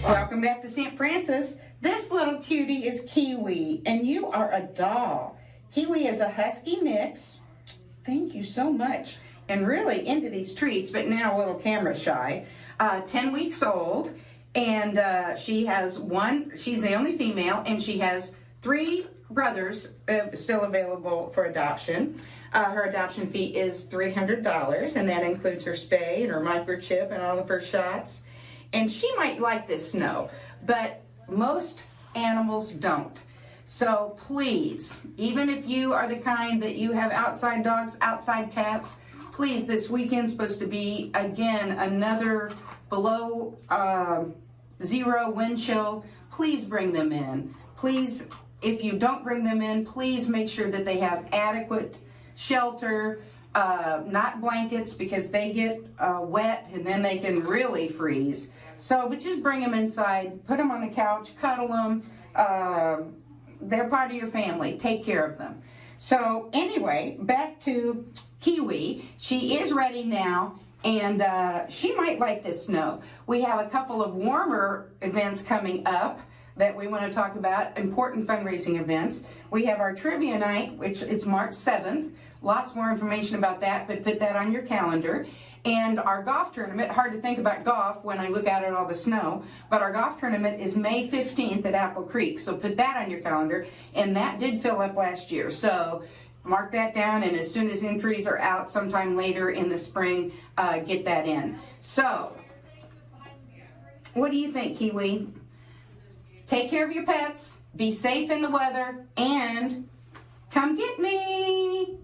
Welcome back to St. Francis. This little cutie is Kiwi, and you are a doll. Kiwi is a husky mix. Thank you so much. And really into these treats, but now a little camera shy. 10 weeks old, and she's the only female, and she has 3 brothers still available for adoption. Her adoption fee is $300, and that includes her spay and her microchip and all of her shots. And she might like this snow, but most animals don't. So please, even if you are the kind that you have outside dogs, outside cats, please, this weekend's supposed to be, again, another below 0 wind chill. Please bring them in. Please, if you don't bring them in, please make sure that they have adequate shelter, not blankets, because they get wet and then they can really freeze. So, but just bring them inside, put them on the couch, cuddle them. They're part of your family. Take care of them. So anyway, back to Kiwi. She is ready now, and she might like this snow. We have a couple of warmer events coming up that we want to talk about, important fundraising events. We have our trivia night, which is March 7th. Lots more information about that, but put that on your calendar. And our golf tournament, hard to think about golf when I look out at all the snow, but our golf tournament is May 15th at Apple Creek, so put that on your calendar. And that did fill up last year, so mark that down, and as soon as entries are out sometime later in the spring, get that in. So, what do you think, Kiwi? Take care of your pets, be safe in the weather, and come get me!